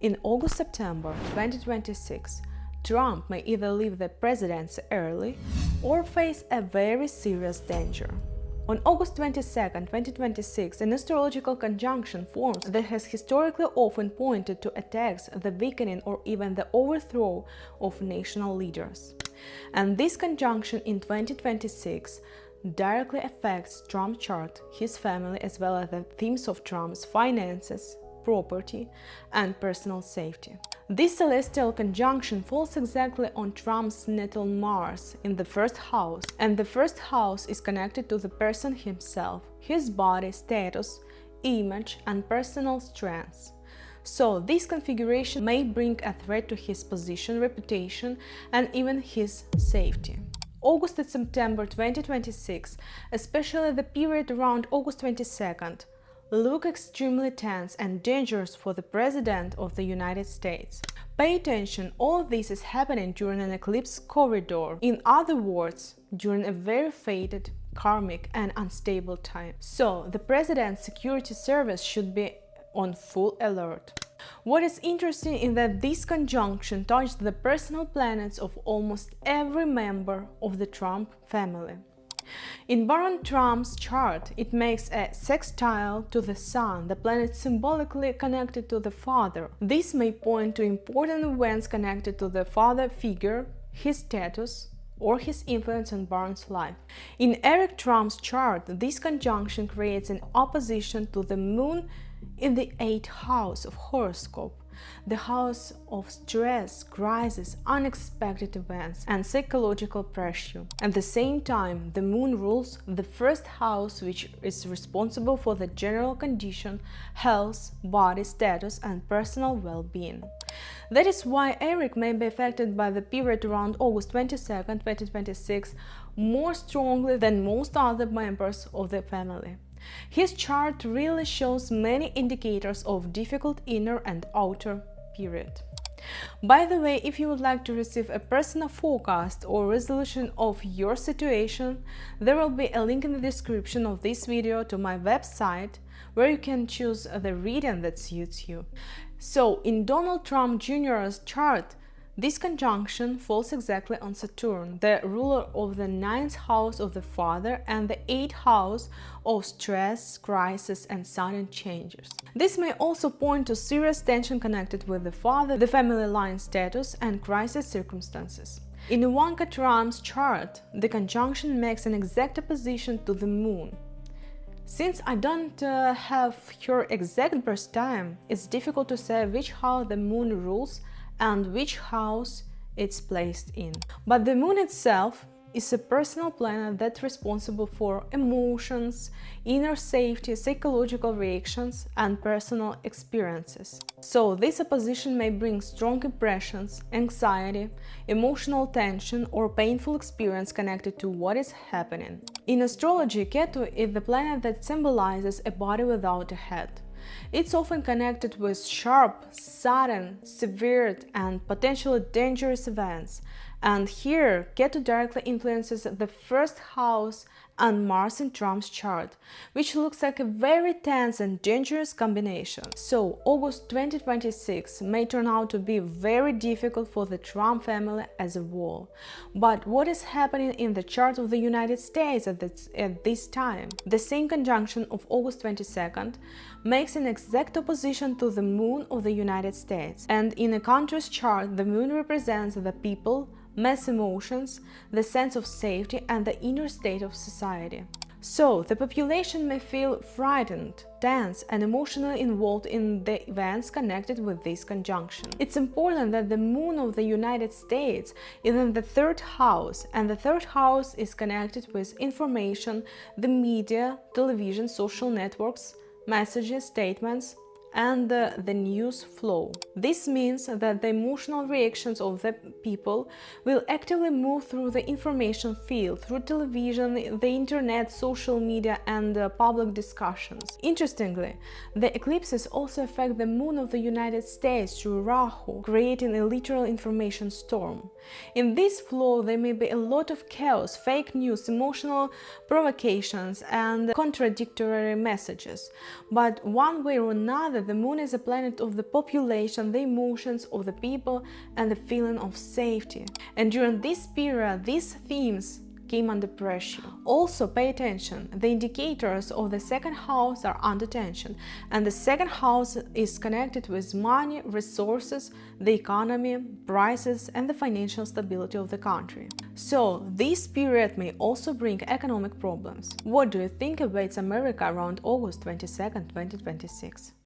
In August-September 2026, Trump may either leave the presidency early or face a very serious danger. On August 22, 2026, an astrological conjunction forms that has historically often pointed to attacks, the weakening or even the overthrow of national leaders. And this conjunction in 2026 directly affects Trump's chart, his family, as well as the themes of Trump's finances, property, and personal safety. This celestial conjunction falls exactly on Trump's natal Mars in the first house, and the first house is connected to the person himself, his body, status, image, and personal strengths. So this configuration may bring a threat to his position, reputation, and even his safety. August and September 2026, especially the period around August 22nd, look extremely tense and dangerous for the President of the United States. Pay attention, all of this is happening during an eclipse corridor. In other words, during a very fated, karmic, and unstable time. So, the President's security service should be on full alert. What is interesting is that this conjunction touched the personal planets of almost every member of the Trump family. In Baron Trump's chart, it makes a sextile to the Sun, the planet symbolically connected to the father. This may point to important events connected to the father figure, his status, or his influence on Baron's life. In Eric Trump's chart, this conjunction creates an opposition to the Moon in the 8th house of horoscope, the house of stress, crisis, unexpected events, and psychological pressure. At the same time, the Moon rules the first house, which is responsible for the general condition, health, body status, and personal well-being. That is why Eric may be affected by the period around August 22nd, 2026 more strongly than most other members of the family. His chart really shows many indicators of difficult inner and outer period. By the way, if you would like to receive a personal forecast or resolution of your situation, there will be a link in the description of this video to my website where you can choose the reading that suits you. So, in Donald Trump Jr.'s chart, this conjunction falls exactly on Saturn, the ruler of the 9th house of the father and the 8th house of stress, crisis, and sudden changes. This may also point to serious tension connected with the father, the family line status, and crisis circumstances. In Ivanka Trump's chart, the conjunction makes an exact opposition to the Moon. Since I don't have her exact birth time, it's difficult to say which house the Moon rules and which house it's placed in. But the Moon itself is a personal planet that's responsible for emotions, inner safety, psychological reactions, and personal experiences. So this opposition may bring strong impressions, anxiety, emotional tension, or painful experience connected to what is happening. In astrology, Ketu is the planet that symbolizes a body without a head. It's often connected with sharp, sudden, severe, and potentially dangerous events. And here, Ketu directly influences the first house and Mars in Trump's chart, which looks like a very tense and dangerous combination. So, August 2026 may turn out to be very difficult for the Trump family as a whole. But what is happening in the chart of the United States at this time? The same conjunction of August 22nd makes an exact opposition to the Moon of the United States. And in a country's chart, the Moon represents the people, mass emotions, the sense of safety, and the inner state of society. So, the population may feel frightened, tense, and emotionally involved in the events connected with this conjunction. It's important that the Moon of the United States is in the 3rd house, and the 3rd house is connected with information, the media, television, social networks, messages, statements, and the news flow. This means that the emotional reactions of the people will actively move through the information field, through television, the internet, social media, and public discussions. Interestingly, the eclipses also affect the Moon of the United States through Rahu, creating a literal information storm. In this flow, there may be a lot of chaos, fake news, emotional provocations, and contradictory messages. But one way or another, that the moon is a planet of the population, the emotions of the people, and the feeling of safety. And during this period, these themes came under pressure. Also, pay attention, the indicators of the second house are under tension, and the second house is connected with money, resources, the economy, prices, and the financial stability of the country. So, this period may also bring economic problems. What do you think awaits America around August 22, 2026?